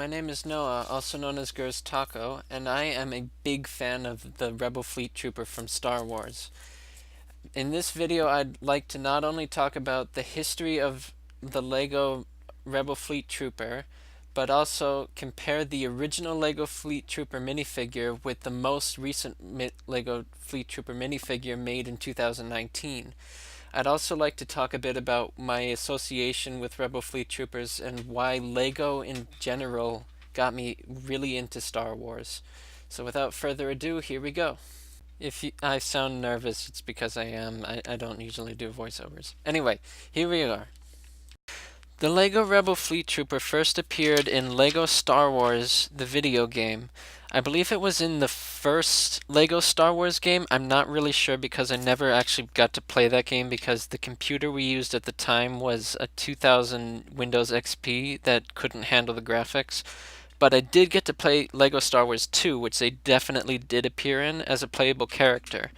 my name is Noah, also known as Girstalk, and I am a big fan of the Rebel Fleet Trooper from Star Wars. In this video, I'd like to not only talk about the history of the LEGO Rebel Fleet Trooper, but also compare the original LEGO Fleet Trooper minifigure with the most recent LEGO Fleet Trooper minifigure made in 2019. I'd also like to talk a bit about my association with Rebel Fleet Troopers and why LEGO in general got me really into Star Wars. So without further ado, here we go. I sound nervous, it's because I am. I don't usually do voiceovers. Anyway, here we are. The LEGO Rebel Fleet Trooper first appeared in LEGO Star Wars, the video game. I believe it was in the first LEGO Star Wars game. I'm not really sure because I never actually got to play that game because the computer we used at the time was a 2000 Windows XP that couldn't handle the graphics. But I did get to play LEGO Star Wars 2, which they definitely did appear in as a playable character.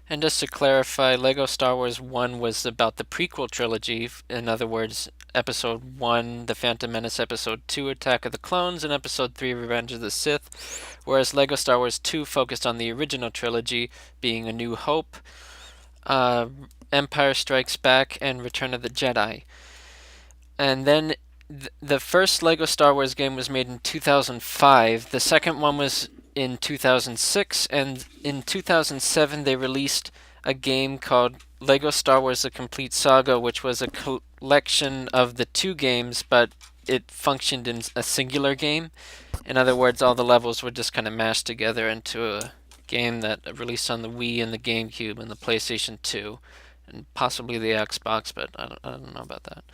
And just to clarify, LEGO Star Wars 1 was about the prequel trilogy. In other words, Episode 1, The Phantom Menace, Episode 2, Attack of the Clones, and Episode 3, Revenge of the Sith. Whereas LEGO Star Wars 2 focused on the original trilogy, being A New Hope, Empire Strikes Back, and Return of the Jedi. And then the first LEGO Star Wars game was made in 2005. The second one was in 2006, and in 2007 they released a game called LEGO Star Wars: The Complete Saga, which was a collection of the two games, but it functioned in a singular game. In other words, all the levels were just kind of mashed together into a game that released on the Wii and the GameCube and the PlayStation 2, and possibly the Xbox, but I don't know about that.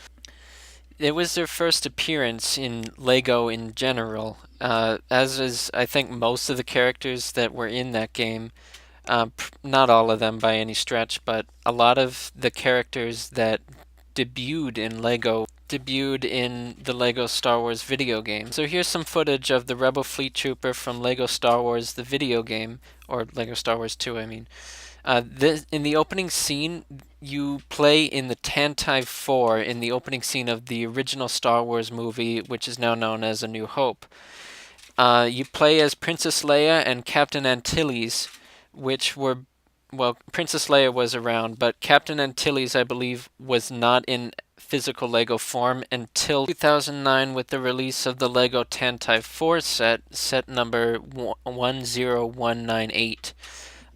It was their first appearance in LEGO in general, as is, I think, most of the characters that were in that game. Not all of them by any stretch, but a lot of the characters that debuted in the LEGO Star Wars video game. So here's some footage of the Rebel Fleet Trooper from LEGO Star Wars, the video game, or LEGO Star Wars 2, I mean. In the opening scene, you play in the Tantive 4 in the opening scene of the original Star Wars movie, which is now known as A New Hope. You play as Princess Leia and Captain Antilles, which were, well, Princess Leia was around, but Captain Antilles, I believe, was not in physical LEGO form until 2009 with the release of the LEGO Tantive 4 set number 10198.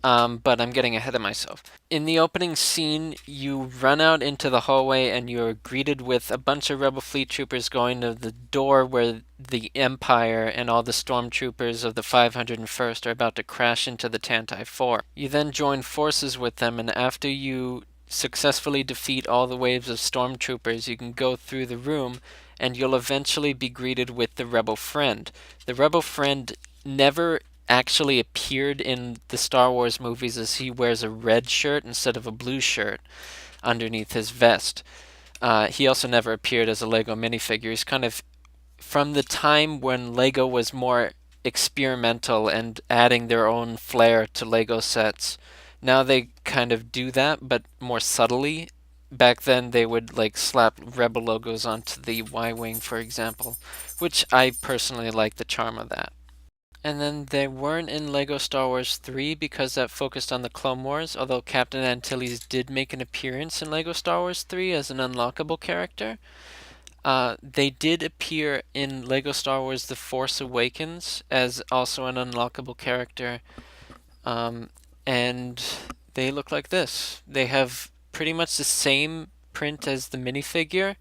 But I'm getting ahead of myself. In the opening scene, you run out into the hallway and you're greeted with a bunch of Rebel Fleet Troopers going to the door where the Empire and all the stormtroopers of the 501st are about to crash into the Tantive 4. You then join forces with them, and after you successfully defeat all the waves of stormtroopers, you can go through the room and you'll eventually be greeted with the Rebel Friend. The Rebel Friend never actually appeared in the Star Wars movies, as he wears a red shirt instead of a blue shirt underneath his vest. He also never appeared as a LEGO minifigure. He's kind of from the time when LEGO was more experimental and adding their own flair to LEGO sets. Now they kind of do that, but more subtly. Back then they would like slap Rebel logos onto the Y-Wing, for example, which I personally like the charm of that. And then they weren't in LEGO Star Wars 3 because that focused on the Clone Wars, although Captain Antilles did make an appearance in LEGO Star Wars 3 as an unlockable character. They did appear in LEGO Star Wars The Force Awakens as also an unlockable character. And they look like this. They have pretty much the same print as the minifigure,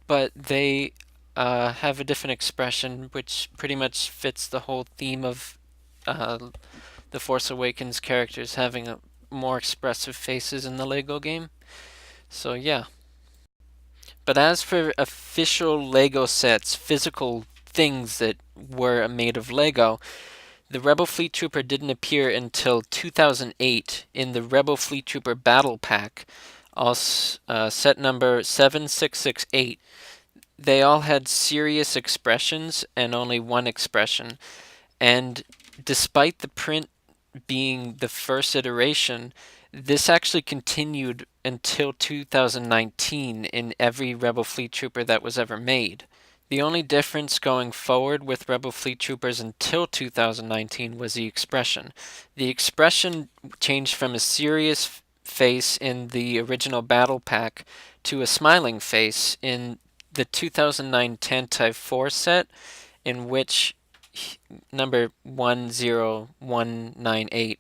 but they have a different expression, which pretty much fits the whole theme of the Force Awakens characters having more expressive faces in the LEGO game. So yeah. But as for official LEGO sets, physical things that were made of LEGO, the Rebel Fleet Trooper didn't appear until 2008 in the Rebel Fleet Trooper Battle Pack, set number 7668. They all had serious expressions and only one expression. And despite the print being the first iteration, this actually continued until 2019 in every Rebel Fleet Trooper that was ever made. The only difference going forward with Rebel Fleet Troopers until 2019 was the expression. The expression changed from a serious face in the original battle pack to a smiling face in the 2009 Tantive 4 set, in which number 10198,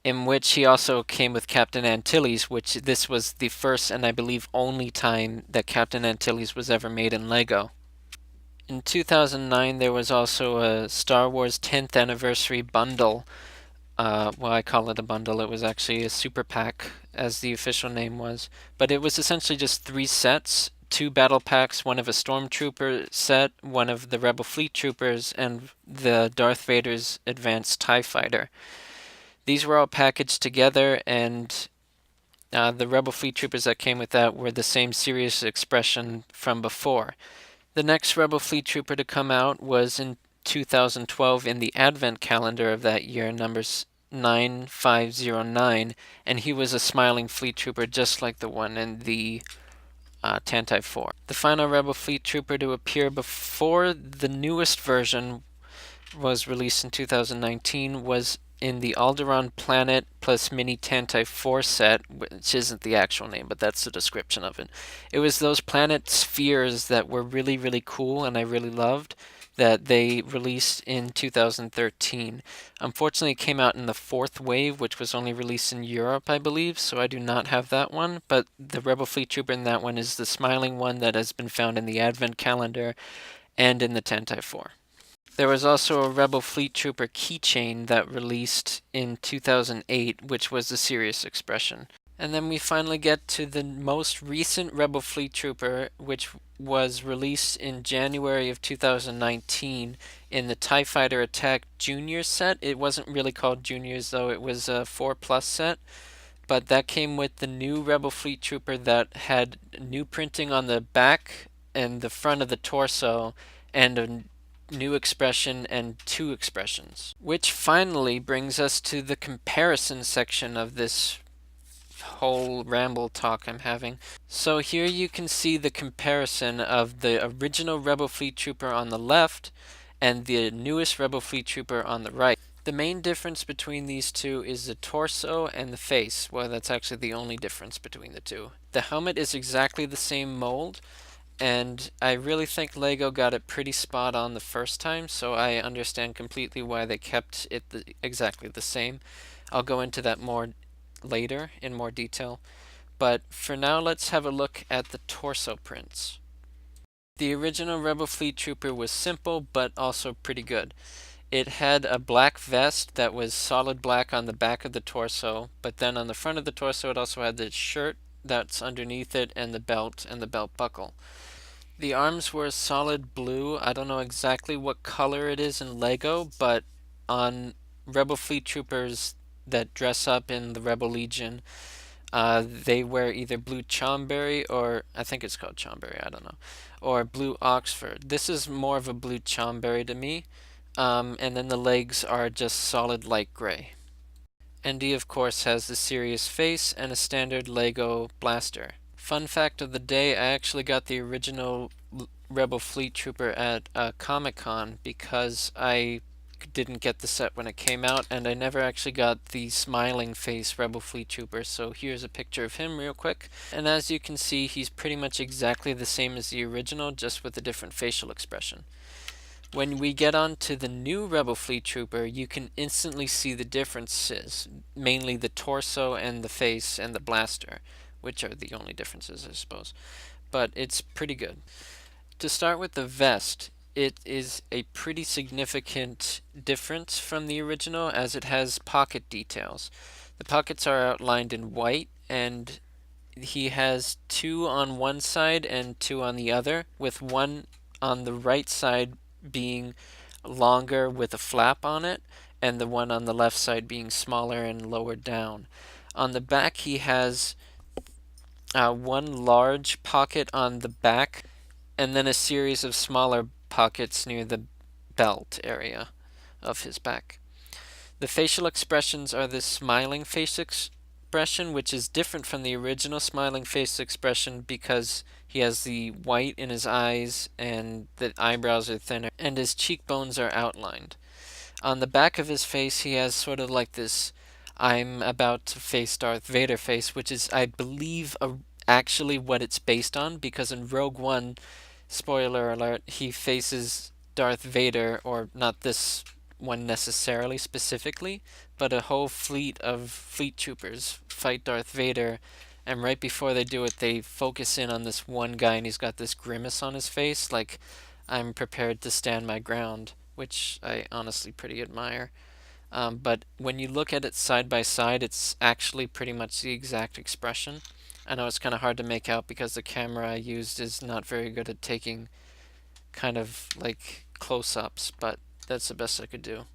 in which he also came with Captain Antilles, which this was the first and I believe only time that Captain Antilles was ever made in Lego. In 2009, there was also a Star Wars 10th anniversary bundle. Well, I call it a bundle. It was actually a super pack, as the official name was. But it was essentially just 3 sets, 2 battle packs, one of a Stormtrooper set, one of the Rebel Fleet Troopers, and the Darth Vader's Advanced TIE Fighter. These were all packaged together, and the Rebel Fleet Troopers that came with that were the same serious expression from before. The next Rebel Fleet Trooper to come out was in 2012 in the Advent calendar of that year, numbers 9509, and he was a smiling Fleet Trooper just like the one in the Tantive 4. The final Rebel Fleet Trooper to appear before the newest version was released in 2019 was in the Alderaan Planet plus Mini Tantive 4 set, which isn't the actual name, but that's the description of it. It was those planet spheres that were really, really cool and I really loved that they released in 2013. Unfortunately, it came out in the 4th wave, which was only released in Europe, I believe, so I do not have that one, but the Rebel Fleet Trooper in that one is the smiling one that has been found in the Advent calendar and in the Tantive 4. There was also a Rebel Fleet Trooper keychain that released in 2008, which was the serious expression. And then we finally get to the most recent Rebel Fleet Trooper, which was released in January of 2019 in the TIE Fighter Attack Junior set. It wasn't really called Juniors, though, it was a 4+ set. But that came with the new Rebel Fleet Trooper that had new printing on the back and the front of the torso and a new expression and 2 expressions. Which finally brings us to the comparison section of this whole ramble talk I'm having. So here you can see the comparison of the original Rebel Fleet Trooper on the left and the newest Rebel Fleet Trooper on the right. The main difference between these two is the torso and the face. Well, that's actually the only difference between the two. The helmet is exactly the same mold, and I really think Lego got it pretty spot on the first time, so I understand completely why they kept it exactly the same. I'll go into that more later in more detail, but for now let's have a look at the torso prints. The original Rebel Fleet Trooper was simple but also pretty good. It had a black vest that was solid black on the back of the torso, but then on the front of the torso it also had the shirt that's underneath it and the belt buckle. The arms were solid blue. I don't know exactly what color it is in Lego, but on Rebel Fleet Troopers that dress up in the Rebel Legion, they wear either blue Chomberry, or I think it's called Chomberry, I don't know, or blue Oxford. This is more of a blue Chomberry to me. And then the legs are just solid light gray. Andy, of course, has the serious face and a standard Lego blaster. Fun fact of the day, I actually got the original Rebel Fleet Trooper at Comic-Con because I didn't get the set when it came out, and I never actually got the smiling face Rebel Fleet Trooper, so here's a picture of him real quick. And as you can see, he's pretty much exactly the same as the original, just with a different facial expression. When we get on to the new Rebel Fleet Trooper, you can instantly see the differences, mainly the torso and the face and the blaster, which are the only differences, I suppose. But it's pretty good. To start with the vest, it is a pretty significant difference from the original as it has pocket details. The pockets are outlined in white, and he has 2 on one side and 2 on the other, with one on the right side being longer with a flap on it, and the one on the left side being smaller and lower down. On the back, he has one large pocket on the back, and then a series of smaller pockets near the belt area of his back. The facial expressions are the smiling expression, which is different from the original smiling face expression because he has the white in his eyes and the eyebrows are thinner and his cheekbones are outlined. On the back of his face, he has sort of like this I'm about to face Darth Vader face, which is, I believe, actually what it's based on, because in Rogue One, spoiler alert, he faces Darth Vader, or not this one necessarily specifically, but a whole fleet of fleet troopers fight Darth Vader, and right before they do it, they focus in on this one guy, and he's got this grimace on his face, like, I'm prepared to stand my ground, which I honestly pretty admire. But when you look at it side by side, it's actually pretty much the exact expression. I know it's kind of hard to make out because the camera I used is not very good at taking kind of like close-ups, but that's the best I could do.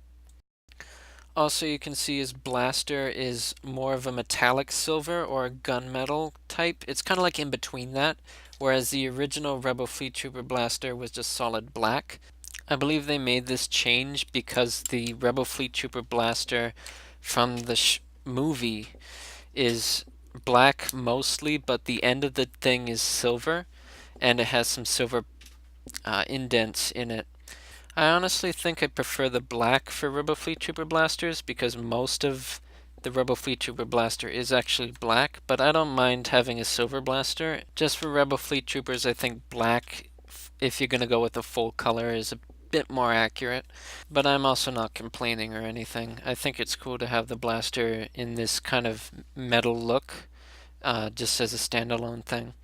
Also, you can see his blaster is more of a metallic silver or a gunmetal type. It's kind of like in between that, whereas the original Rebel Fleet Trooper blaster was just solid black. I believe they made this change because the Rebel Fleet Trooper blaster from the movie is black mostly, but the end of the thing is silver, and it has some silver indents in it. I honestly think I prefer the black for Rebel Fleet Trooper blasters because most of the Rebel Fleet Trooper blaster is actually black, but I don't mind having a silver blaster. Just for Rebel Fleet Troopers, I think black, if you're going to go with a full color, is a bit more accurate. But I'm also not complaining or anything. I think it's cool to have the blaster in this kind of metal look, just as a standalone thing.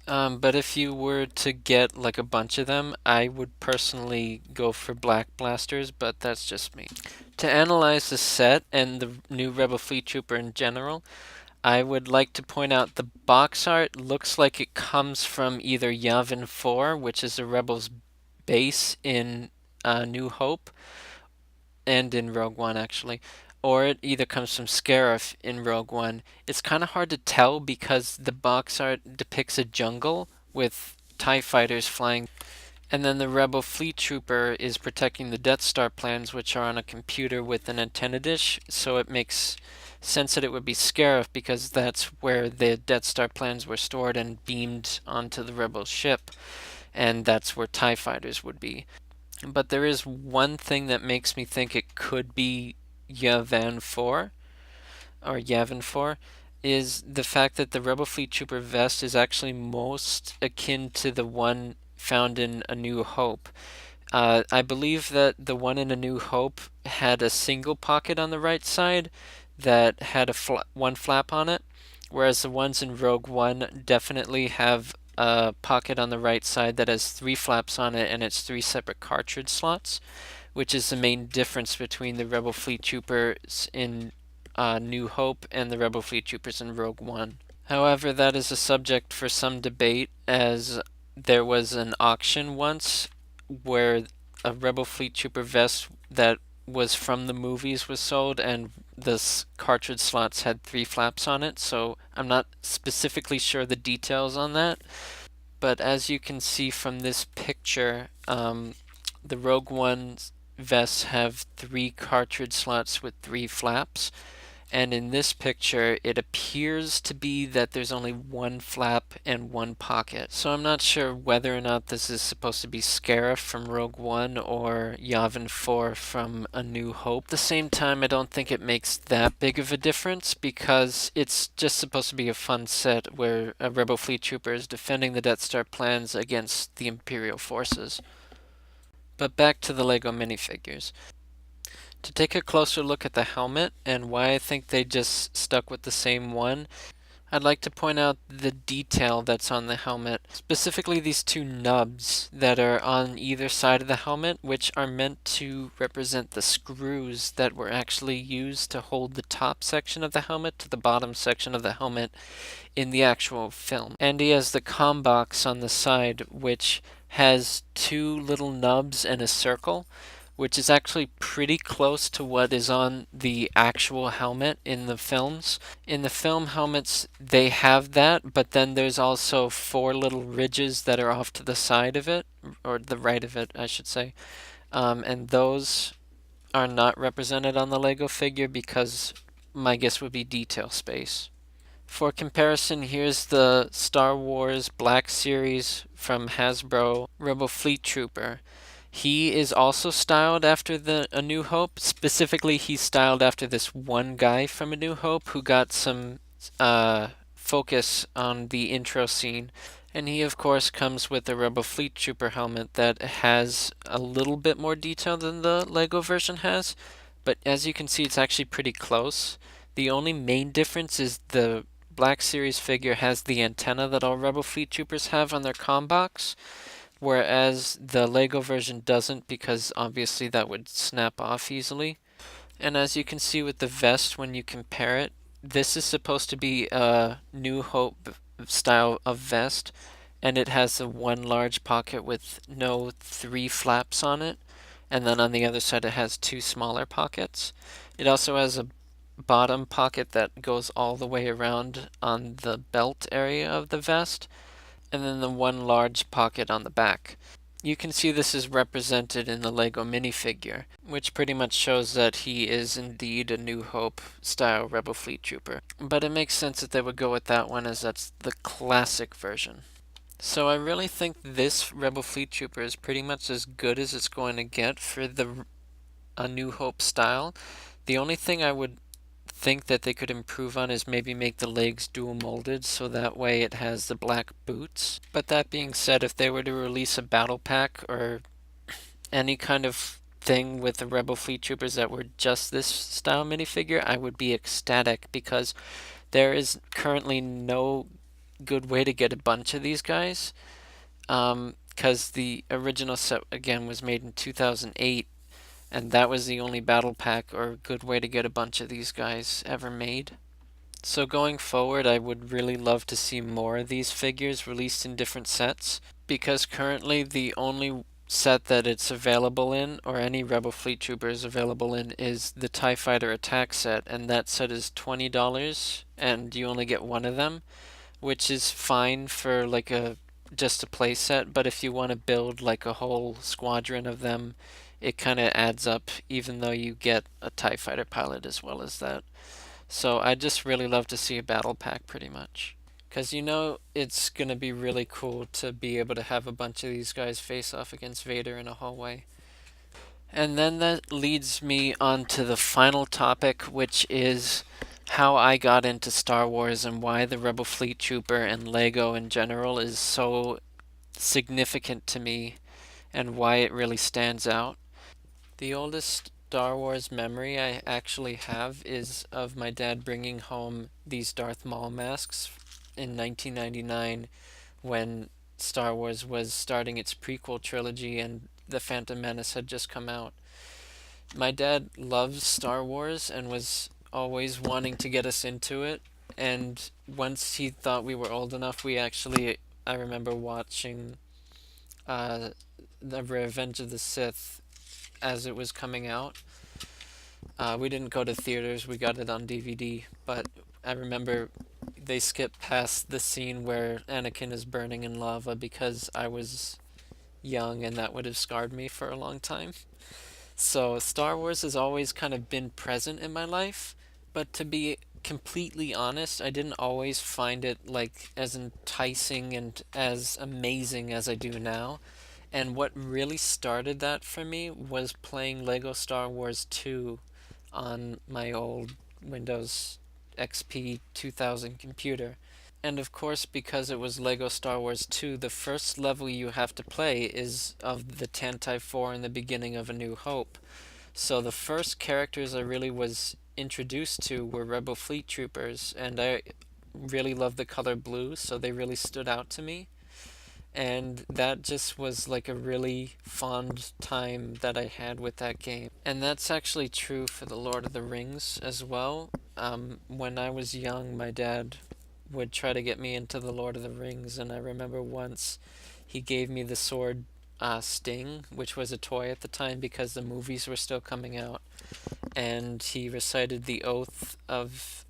But if you were to get like a bunch of them, I would personally go for black blasters, but that's just me. To analyze the set and the new Rebel Fleet Trooper in general, I would like to point out the box art looks like it comes from either Yavin 4, which is the Rebels base in New Hope, and in Rogue One actually, or it either comes from Scarif in Rogue One. It's kind of hard to tell because the box art depicts a jungle with TIE fighters flying, and then the Rebel Fleet Trooper is protecting the Death Star plans, which are on a computer with an antenna dish, so it makes sense that it would be Scarif because that's where the Death Star plans were stored and beamed onto the Rebel ship, and that's where TIE fighters would be. But there is one thing that makes me think it could be Yavin 4, or Yavin 4, is the fact that the Rebel Fleet Trooper vest is actually most akin to the one found in A New Hope. I believe that the one in A New Hope had a single pocket on the right side that had one flap on it, whereas the ones in Rogue One definitely have a pocket on the right side that has 3 flaps on it and it's 3 separate cartridge slots, which is the main difference between the Rebel Fleet Troopers in New Hope and the Rebel Fleet Troopers in Rogue One. However, that is a subject for some debate, as there was an auction once where a Rebel Fleet Trooper vest that was from the movies was sold, and the cartridge slots had 3 flaps on it, so I'm not specifically sure the details on that. But as you can see from this picture, the Rogue One vests have 3 cartridge slots with 3 flaps, and in this picture it appears to be that there's only 1 flap and 1 pocket. So I'm not sure whether or not this is supposed to be Scarif from Rogue One or Yavin 4 from A New Hope. At the same time, I don't think it makes that big of a difference because it's just supposed to be a fun set where a Rebel Fleet Trooper is defending the Death Star plans against the Imperial forces. But back to the LEGO minifigures. To take a closer look at the helmet and why I think they just stuck with the same one, I'd like to point out the detail that's on the helmet, specifically these 2 nubs that are on either side of the helmet, which are meant to represent the screws that were actually used to hold the top section of the helmet to the bottom section of the helmet in the actual film. And he has the comm box on the side, which has 2 little nubs and a circle, which is actually pretty close to what is on the actual helmet in the films. In the film helmets, they have that, but then there's also 4 little ridges that are off to the side of it, or the right of it, I should say. And those are not represented on the Lego figure because my guess would be detail space. For comparison, here's the Star Wars Black Series from Hasbro Rebel Fleet Trooper. He is also styled after the A New Hope. Specifically, he's styled after this one guy from A New Hope who got some focus on the intro scene. And he, of course, comes with a Rebel Fleet Trooper helmet that has a little bit more detail than the Lego version has. But as you can see, it's actually pretty close. The only main difference is the Black Series figure has the antenna that all Rebel Fleet Troopers have on their comm box, whereas the Lego version doesn't, because obviously that would snap off easily. And as you can see with the vest, when you compare it, this is supposed to be a New Hope style of vest, and it has the one large pocket with no three flaps on it, and then on the other side it has two smaller pockets. It also has a bottom pocket that goes all the way around on the belt area of the vest, and then the one large pocket on the back. You can see this is represented in the Lego minifigure, which pretty much shows that he is indeed a New Hope style Rebel Fleet Trooper. But it makes sense that they would go with that one, as that's the classic version. So I really think this Rebel Fleet Trooper is pretty much as good as it's going to get for the A New Hope style. The only thing I would think that they could improve on is maybe make the legs dual molded so that way it has the black boots. But that being said, if they were to release a battle pack or any kind of thing with the Rebel Fleet Troopers that were just this style minifigure, I would be ecstatic, because there is currently no good way to get a bunch of these guys. Because the original set, again, was made in 2008, and that was the only battle pack or good way to get a bunch of these guys ever made. So going forward, I would really love to see more of these figures released in different sets, because currently the only set that it's available in, or any Rebel Fleet Trooper is available in, is the TIE Fighter Attack set, and that set is $20, and you only get one of them, which is fine for like just a play set, but if you want to build like a whole squadron of them, it kind of adds up, even though you get a TIE Fighter pilot as well as that. So I just really love to see a battle pack, pretty much. Because it's going to be really cool to be able to have a bunch of these guys face off against Vader in a hallway. And then that leads me on to the final topic, which is how I got into Star Wars and why the Rebel Fleet Trooper and Lego in general is so significant to me and why it really stands out. The oldest Star Wars memory I actually have is of my dad bringing home these Darth Maul masks in 1999, when Star Wars was starting its prequel trilogy and The Phantom Menace had just come out. My dad loves Star Wars and was always wanting to get us into it, and once he thought we were old enough, I remember watching The Revenge of the Sith as it was coming out. We didn't go to theaters, we got it on DVD, but I remember they skipped past the scene where Anakin is burning in lava because I was young and that would have scarred me for a long time. So Star Wars has always kind of been present in my life, but to be completely honest, I didn't always find it like as enticing and as amazing as I do now. And what really started that for me was playing Lego Star Wars 2 on my old Windows XP 2000 computer. And of course, because it was Lego Star Wars 2, the first level you have to play is of the Tantive 4 in the beginning of A New Hope. So the first characters I really was introduced to were Rebel Fleet Troopers, and I really loved the color blue, so they really stood out to me. And that just was like a really fond time that I had with that game. And that's actually true for the Lord of the Rings as well. When I was young, my dad would try to get me into the Lord of the Rings, and I remember once he gave me the sword Sting, which was a toy at the time because the movies were still coming out, and he recited the oath of,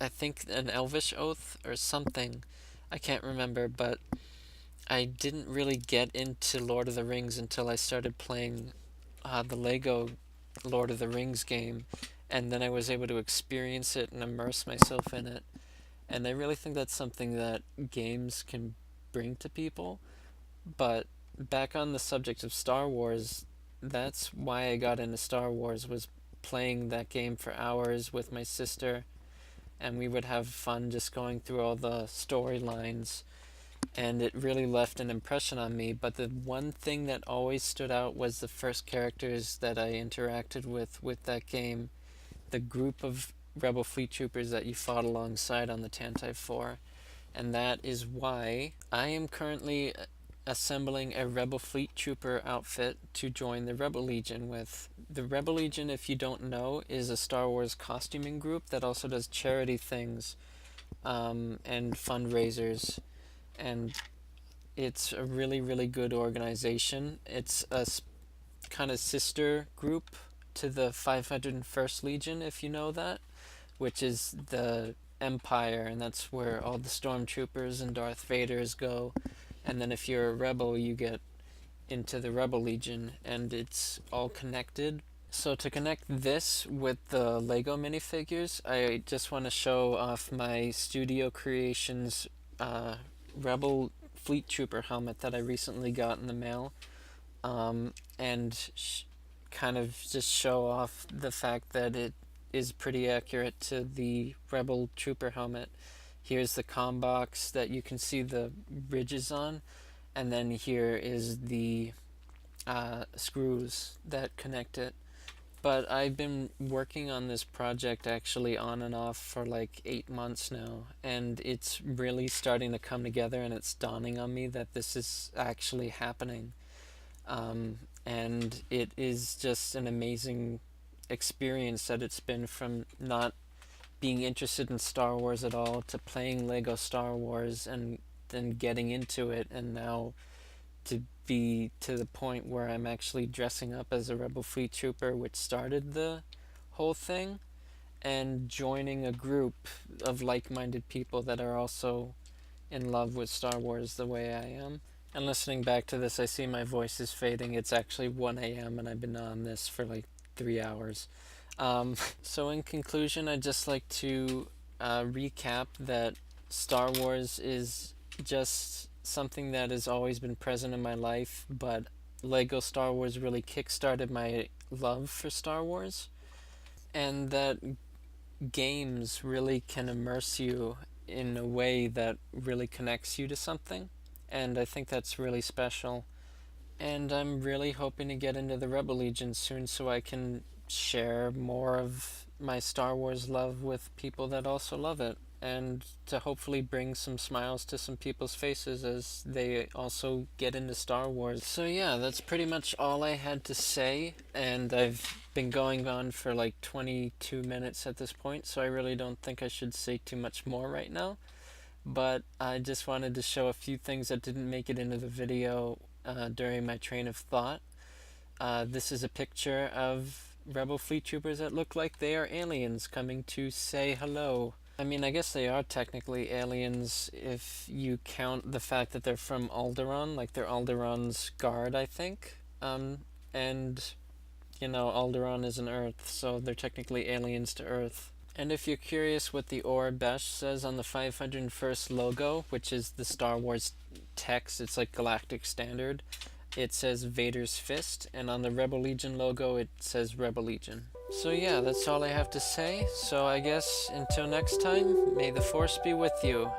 I think an Elvish oath or something. I can't remember, but I didn't really get into Lord of the Rings until I started playing the Lego Lord of the Rings game, and then I was able to experience it and immerse myself in it. And I really think that's something that games can bring to people. But back on the subject of Star Wars, that's why I got into Star Wars, was playing that game for hours with my sister, and we would have fun just going through all the storylines, and it really left an impression on me. But the one thing that always stood out was the first characters that I interacted with that game, the group of Rebel Fleet Troopers that you fought alongside on the Tantive 4. And that is why I am currently assembling a Rebel Fleet Trooper outfit to join the Rebel Legion with. The Rebel Legion, if you don't know, is a Star Wars costuming group that also does charity things and fundraisers. And it's a really, really good organization. It's a kind of sister group to the 501st Legion, if you know that, which is the Empire, and that's where all the stormtroopers and Darth Vaders go. And then if you're a rebel, you get into the Rebel Legion, and it's all connected. So to connect this with the Lego minifigures, I just want to show off my Studio Creations Rebel Fleet Trooper helmet that I recently got in the mail, and kind of just show off the fact that it is pretty accurate to the Rebel Trooper helmet. Here's the comm box that you can see the ridges on, and then here is the screws that connect it. But I've been working on this project actually on and off for like 8 months now, and it's really starting to come together, and it's dawning on me that this is actually happening. And it is just an amazing experience that it's been, from not being interested in Star Wars at all to playing Lego Star Wars and then getting into it, and now to be to the point where I'm actually dressing up as a Rebel Fleet Trooper, which started the whole thing, and joining a group of like-minded people that are also in love with Star Wars the way I am. And listening back to this, I see my voice is fading. It's actually 1 a.m. and I've been on this for like 3 hours. So in conclusion, I'd just like to recap that Star Wars is just something that has always been present in my life, but Lego Star Wars really kickstarted my love for Star Wars, and that games really can immerse you in a way that really connects you to something, and I think that's really special. And I'm really hoping to get into the Rebel Legion soon so I can share more of my Star Wars love with people that also love it, and to hopefully bring some smiles to some people's faces as they also get into Star Wars. So yeah, that's pretty much all I had to say, and I've been going on for like 22 minutes at this point, so I really don't think I should say too much more right now. But I just wanted to show a few things that didn't make it into the video during my train of thought. This is a picture of Rebel Fleet Troopers that look like they are aliens coming to say hello. I mean, I guess they are technically aliens if you count the fact that they're from Alderaan, like they're Alderaan's guard, I think. And, you know, Alderaan is an Earth, so they're technically aliens to Earth. And if you're curious what the Besh says on the 501st logo, which is the Star Wars text, it's like Galactic Standard, it says Vader's Fist, and on the Rebel Legion logo it says Rebel Legion. So yeah, that's all I have to say. So I guess until next time, may the Force be with you.